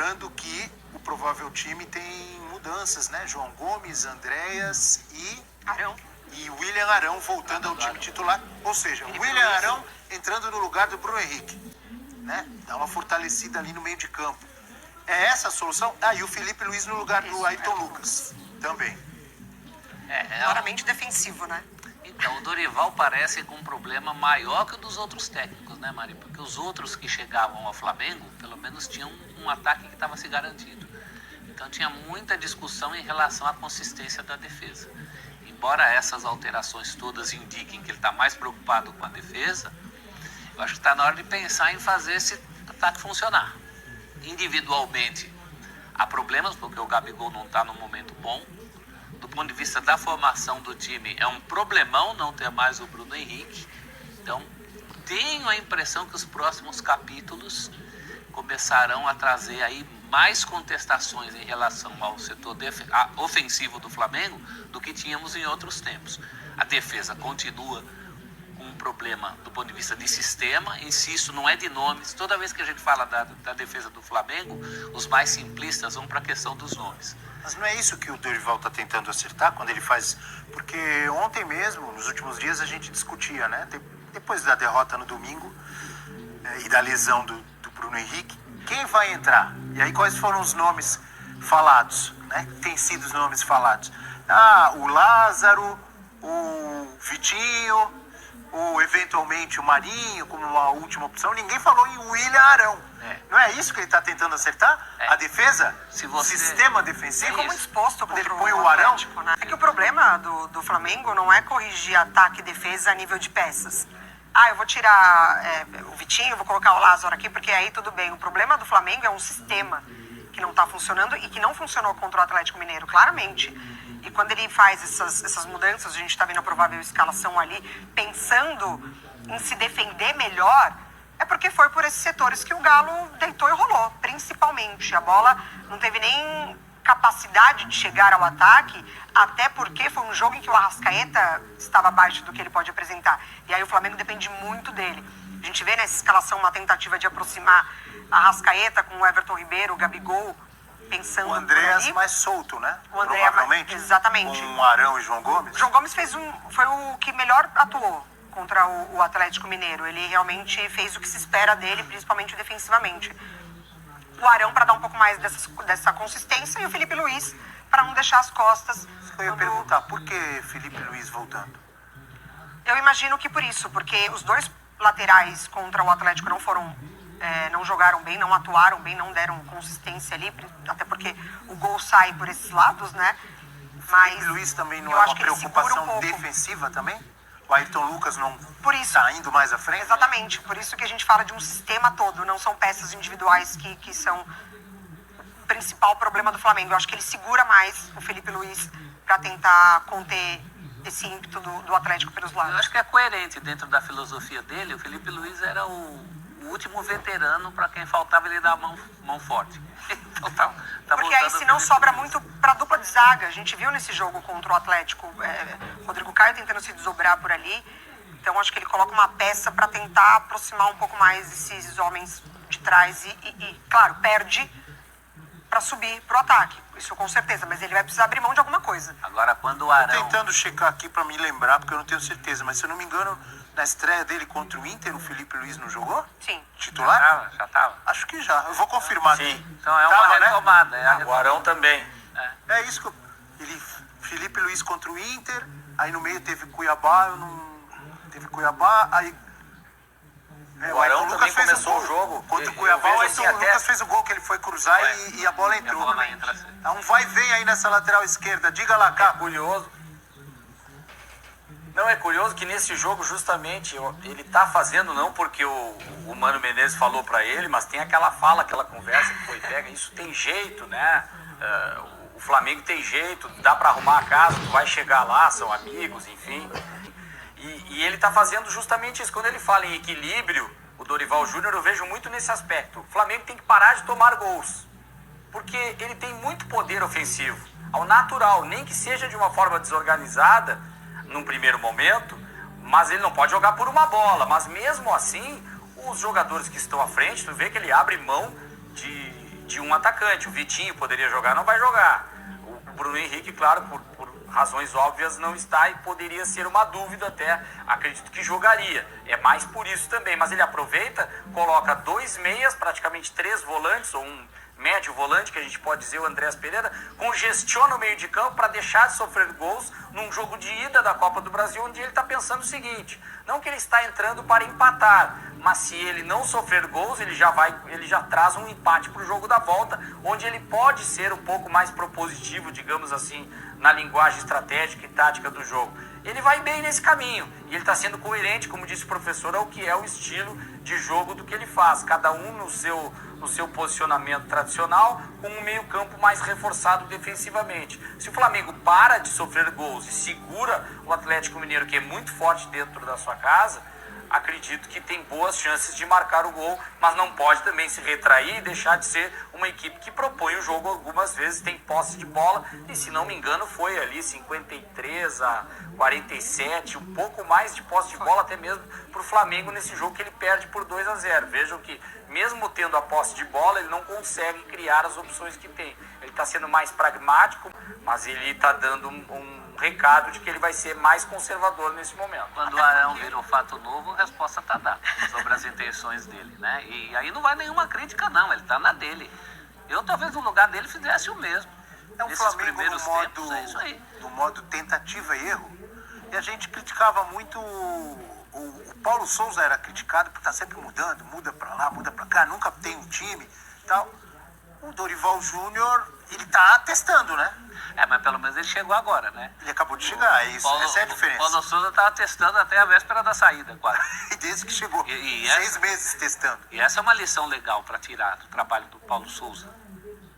lembrando que o provável time tem mudanças, né? João Gomes, Andréas e William Arão voltando ao time titular. Ou seja, William Arão entrando no lugar do Bruno Henrique, né? Dá uma fortalecida ali no meio de campo. É essa a solução? E o Felipe Luiz no lugar do Ayrton Lucas também. Claramente defensivo, né? Então, o Dorival parece com um problema maior que o dos outros técnicos, né, Mari? Porque os outros que chegavam ao Flamengo, pelo menos tinham um ataque que estava se garantido. Então, tinha muita discussão em relação à consistência da defesa. Embora essas alterações todas indiquem que ele está mais preocupado com a defesa, eu acho que está na hora de pensar em fazer esse ataque funcionar. Individualmente, há problemas, porque o Gabigol não está num momento bom. Do ponto de vista da formação do time, é um problemão não ter mais o Bruno Henrique. Então, tenho a impressão que os próximos capítulos começarão a trazer aí mais contestações em relação ao setor ofensivo do Flamengo do que tínhamos em outros tempos. A defesa continua com um problema do ponto de vista de sistema, insisto, não é de nomes. Toda vez que a gente fala da defesa do Flamengo, os mais simplistas vão para a questão dos nomes. Mas não é isso que o Dorival está tentando acertar quando ele faz... Porque ontem mesmo, nos últimos dias, a gente discutia, né? Depois da derrota no domingo e da lesão do Bruno Henrique, quem vai entrar? E aí quais foram os nomes falados, né? Tem sido os nomes falados. O Lázaro, o Vitinho, ou eventualmente o Marinho como uma última opção. Ninguém falou em William Arão. Não é isso que ele está tentando acertar? A defesa? O sistema defensivo? Ficou muito exposto contra ele põe o Arão? Né? É que o problema do Flamengo não é corrigir ataque e defesa a nível de peças. Eu vou tirar o Vitinho, vou colocar o Lázaro aqui, porque aí tudo bem. O problema do Flamengo é um sistema que não está funcionando e que não funcionou contra o Atlético Mineiro, claramente. E quando ele faz essas mudanças, a gente está vendo a provável escalação ali, pensando em se defender melhor, é porque foi por esses setores que o Galo deitou e rolou, principalmente. A bola não teve nem capacidade de chegar ao ataque, até porque foi um jogo em que o Arrascaeta estava abaixo do que ele pode apresentar. E aí o Flamengo depende muito dele. A gente vê nessa escalação uma tentativa de aproximar a Arrascaeta com o Everton Ribeiro, o Gabigol, pensando... O Andréas mais solto, né? O André provavelmente. Exatamente. Com o Arão e João Gomes. João Gomes foi o que melhor atuou contra o Atlético Mineiro. Ele realmente fez o que se espera dele, principalmente defensivamente. O Arão para dar um pouco mais dessa consistência e o Felipe Luiz para não deixar as costas. Eu ia perguntar, por que Felipe Luiz voltando? Eu imagino que por isso, porque os dois laterais contra o Atlético não jogaram bem, não atuaram bem, não deram consistência ali, até porque o gol sai por esses lados, né? Mas Felipe Luiz também não é uma preocupação defensiva também? O Ayrton Lucas não está indo mais à frente? Exatamente, por isso que a gente fala de um sistema todo, não são peças individuais que são o principal problema do Flamengo. Eu acho que ele segura mais o Felipe Luiz para tentar conter esse ímpeto do Atlético pelos lados. Eu acho que é coerente dentro da filosofia dele. O Felipe Luiz era o último veterano para quem faltava ele dar a mão forte. Então porque aí se não sobra muito para dupla de zaga. A gente viu nesse jogo contra o Atlético Rodrigo Caio tentando se desdobrar por ali. Então acho que ele coloca uma peça para tentar aproximar um pouco mais esses homens de trás e claro, perde para subir pro ataque. Isso com certeza, mas ele vai precisar abrir mão de alguma coisa. Agora quando o Arão... Tô tentando checar aqui para me lembrar, porque eu não tenho certeza, mas se eu não me engano, na estreia dele contra o Inter, o Felipe Luiz não jogou? Sim. Titular? Já tava. Acho que já. Eu vou confirmar Sim. aqui. Então é uma retomada. Né? O Arão também. É isso que Felipe Luiz contra o Inter, aí no meio teve Cuiabá, teve Cuiabá, aí... o Arão também começou o jogo. Contra o Cuiabá, o Lucas fez o gol que ele foi cruzar e a bola entrou. É um vai e vem aí nessa lateral esquerda. Diga lá, cá. Curioso. Não, é curioso que nesse jogo justamente ele tá fazendo não porque o Mano Menezes falou para ele, mas tem aquela fala, aquela conversa que foi pega. Isso tem jeito, né? O Flamengo tem jeito, dá para arrumar a casa, tu vai chegar lá, são amigos, enfim. E ele tá fazendo justamente isso. Quando ele fala em equilíbrio, o Dorival Júnior, eu vejo muito nesse aspecto. O Flamengo tem que parar de tomar gols, porque ele tem muito poder ofensivo, ao natural, nem que seja de uma forma desorganizada, num primeiro momento, mas ele não pode jogar por uma bola. Mas mesmo assim, os jogadores que estão à frente, tu vê que ele abre mão de um atacante. O Vitinho poderia jogar, não vai jogar. O Bruno Henrique, claro, por razões óbvias, não está e poderia ser uma dúvida até. Acredito que jogaria. É mais por isso também. Mas ele aproveita, coloca 2 meias, praticamente 3 volantes, ou um médio volante, que a gente pode dizer, o Andrés Pereira, congestiona o meio de campo para deixar de sofrer gols num jogo de ida da Copa do Brasil, onde ele está pensando o seguinte: não que ele está entrando para empatar, mas se ele não sofrer gols, ele já traz um empate para o jogo da volta, onde ele pode ser um pouco mais propositivo, digamos assim, na linguagem estratégica e tática do jogo. Ele vai bem nesse caminho e ele está sendo coerente, como disse o professor, ao que é o estilo de jogo do que ele faz, cada um no seu posicionamento tradicional, com um meio campo mais reforçado defensivamente. Se o Flamengo para de sofrer gols e segura o Atlético Mineiro, que é muito forte dentro da sua casa, acredito que tem boas chances de marcar o gol, mas não pode também se retrair e deixar de ser uma equipe que propõe o jogo algumas vezes, tem posse de bola, e se não me engano foi ali 53-47, um pouco mais de posse de bola até mesmo para o Flamengo nesse jogo, que ele perde por 2-0. Vejam que mesmo tendo a posse de bola, ele não consegue criar as opções que tem. Ele está sendo mais pragmático, mas ele está dando um recado de que ele vai ser mais conservador nesse momento. Quando o Arão vira um fato novo, a resposta está dada sobre as intenções dele, né? E aí não vai nenhuma crítica, não, ele está na dele. Eu talvez no lugar dele fizesse o mesmo. É um Nesses Flamengo primeiros tempos, é isso aí. no modo tentativa e erro. E a gente criticava muito, o Paulo Souza era criticado por estar sempre mudando, muda para lá, muda para cá, nunca tem um time e tal. O Dorival Júnior, ele tá testando, né? Mas pelo menos ele chegou agora, né? Ele acabou de chegar, essa é a diferença. O Paulo Souza estava testando até a véspera da saída, quase. E desde que chegou, E 6 meses testando. E essa é uma lição legal para tirar do trabalho do Paulo Souza,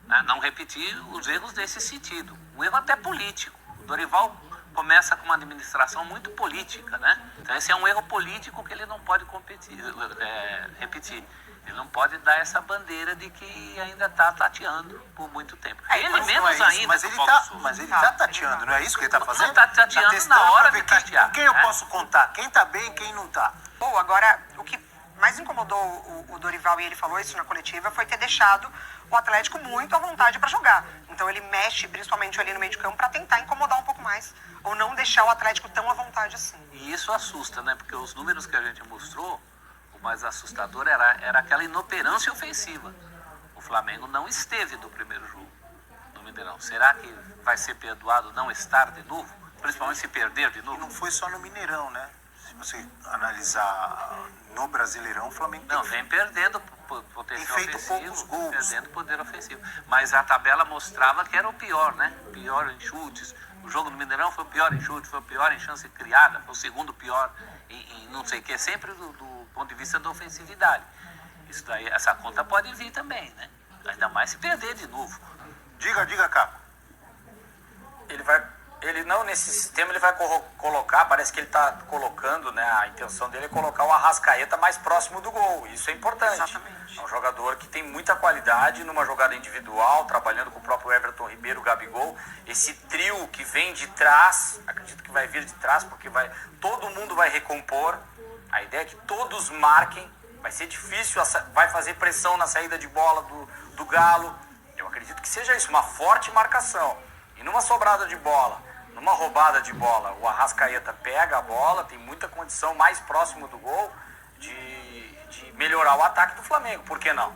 né? Não repetir os erros desse sentido. Um erro até político. O Dorival começa com uma administração muito política, né? Então esse é um erro político que ele não pode repetir. Ele não pode dar essa bandeira de que ainda está tateando por muito tempo. Ele menos ainda. Mas ele tá tateando, não é isso que ele está fazendo? Não está tateando na hora de tatear. Com quem eu posso contar? Quem tá bem e quem não tá? Bom, agora, o que mais incomodou o Dorival, e ele falou isso na coletiva, foi ter deixado o Atlético muito à vontade para jogar. Então ele mexe, principalmente ali no meio de campo, para tentar incomodar um pouco mais, ou não deixar o Atlético tão à vontade assim. E isso assusta, né? Porque os números que a gente mostrou, o mais assustador era aquela inoperância ofensiva. O Flamengo não esteve no primeiro jogo no Mineirão. Será que vai ser perdoado não estar de novo? Principalmente se perder de novo? E não foi só no Mineirão, né? Se você analisar no Brasileirão, o Flamengo vem perdendo potencial feito ofensivo, poucos gols. perdendo poder ofensivo. Mas a tabela mostrava que era o pior, né? Pior em chutes. O jogo do Mineirão foi o pior em chute, foi o pior em chance criada, foi o segundo pior em não sei o que, sempre do ponto de vista da ofensividade. Isso daí, essa conta pode vir também, né? Ainda mais se perder de novo. Diga, Caco. Ele não, nesse sistema ele vai colocar, parece que ele está colocando, né, a intenção dele é colocar o Arrascaeta mais próximo do gol, isso é importante. Exatamente. É um jogador que tem muita qualidade numa jogada individual, trabalhando com o próprio Everton Ribeiro, Gabigol, esse trio que vem de trás, acredito que vai vir de trás, porque todo mundo vai recompor, a ideia é que todos marquem, vai ser difícil, vai fazer pressão na saída de bola do Galo, eu acredito que seja isso, uma forte marcação, e numa sobrada de bola, numa roubada de bola, o Arrascaeta pega a bola, tem muita condição mais próximo do gol de melhorar o ataque do Flamengo. Por que não?